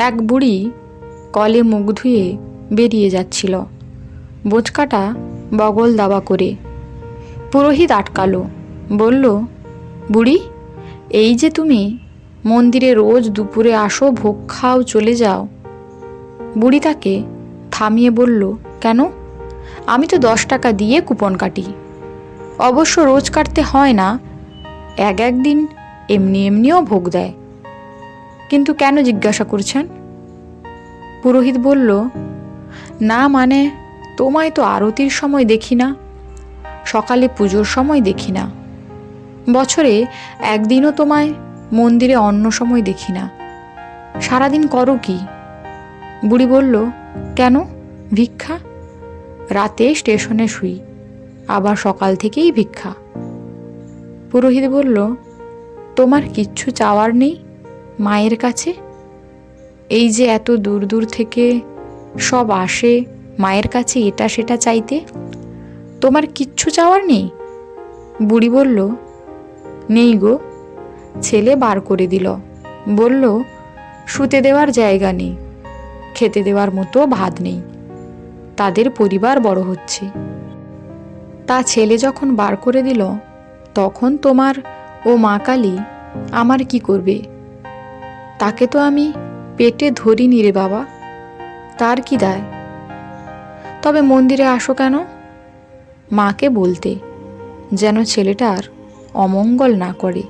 এক বুড়ি কলে মুখ ধুয়ে বেরিয়ে যাচ্ছিল, বোঁচকাটা বগল দাবা করে। পুরোহিত আটকালো, বলল, বুড়ি, এই যে তুমি মন্দিরে রোজ দুপুরে আসো, ভোগ খাও, চলে যাও। বুড়ি তাকে থামিয়ে বলল, কেন? আমি তো 10 টাকা দিয়ে কুপন কাটি। অবশ্য রোজ কাটতে হয় না, একদিন এমনি এমনিও ভোগ দেয়। কিন্তু কেন জিজ্ঞাসা করছেন? পুরোহিত বলল, না মানে তোমায় তো আরতির সময় দেখি না, সকালে পুজোর সময় দেখি না, বছরে একদিনও তোমায় মন্দিরে অন্য সময় দেখি না। সারাদিন করো কি? বুড়ি বলল, কেন? ভিক্ষা। রাতে স্টেশনে শুই, আবার সকাল থেকেই ভিক্ষা। পুরোহিত বলল, তোমার কিচ্ছু চাওয়ার নেই মায়ের কাছে? এই যে এত দূর দূর থেকে সব আসে মায়ের কাছে এটা সেটা চাইতে, তোমার কিচ্ছু চাওয়ার নেই? বুড়ি বলল, নেই গো। ছেলে বার করে দিল, বলল, শুতে দেওয়ার জায়গা নেই, খেতে দেওয়ার মতো ভাত নেই, তাদের পরিবার বড় হচ্ছে। তা ছেলে যখন বার করে দিল, তখন তোমার ও মা কালী আমার কি করবে? তাকে তো আমি পেটে ধরিনি রে বাবা, তার কি দায়? তবে মন্দিরে আসো কেন? মাকে বলতে, যেন ছেলেটার অমঙ্গল না করে।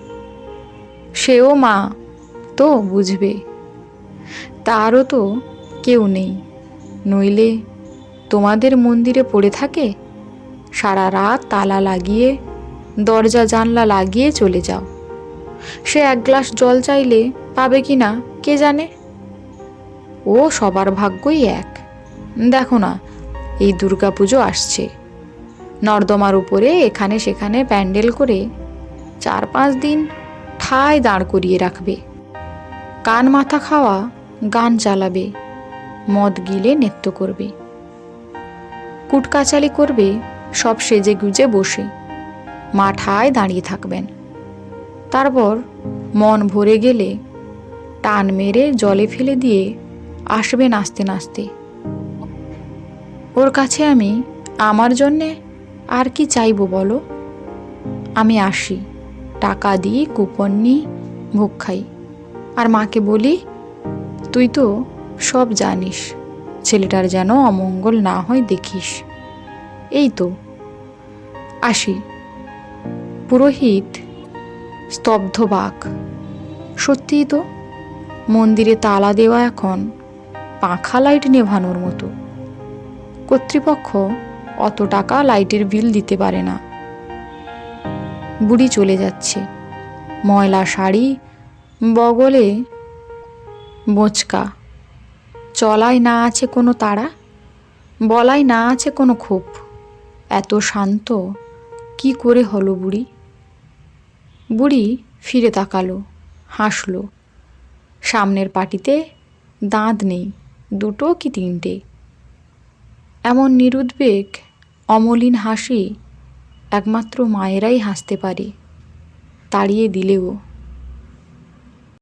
সেও মা তো, বুঝবে। তারও তো কেউ নেই, নইলে তোমাদের মন্দিরে পড়ে থাকে, সারা রাত তালা লাগিয়ে দরজা জানলা লাগিয়ে চলে যাও। সে এক গ্লাস জল চাইলে পাবে কি না কে জানে। ও সবার ভাগ্যই এক। দেখো না, এই দুর্গাপুজো আসছে, নর্দমার উপরে এখানে সেখানে প্যান্ডেল করে 4-5 দিন ঠায় দাঁড় করিয়ে রাখবে। কান মাথা খাওয়া গান চালাবে, মদ গিলে নৃত্য করবে, কুটকাচালি করবে, সব সেজে গুজে বসে মা ঠায় দাঁড়িয়ে থাকবেন। তারপর মন ভরে গেলে টান মেরে জলে ফেলে দিয়ে আসবে নাচতে নাচতে। ওর কাছে আমি আমার জন্যে আর কি চাইবো বলো? আমি আসি, টাকা দিই, কুপন নিই, ভোগ খাই, আর মাকে বলি, তুই তো সব জানিস, ছেলেটার যেন অমঙ্গল না হয় দেখিস। এই তো আসি। পুরোহিত স্তব্ধবাক। সত্যিই তো, মন্দিরে তালা দেওয়া এখন পাখা লাইট নেভানোর মতো। কর্তৃপক্ষ অত টাকা লাইটের বিল দিতে পারে না। বুড়ি চলে যাচ্ছে, ময়লা শাড়ি, বগলে বোঁচকা, চলায় না আছে কোনো তাড়া, বলায় না আছে কোনো ক্ষোভ। এত শান্ত কি করে হলো বুড়ি? বুড়ি ফিরে তাকালো, হাসলো। সামনের পাটিতে দাঁত নেই, 2 কি 3টে। এমন নিরুদ্বেগ অমলিন হাসি একমাত্র মায়েরাই হাসতে পারে, তাড়িয়ে দিলেও।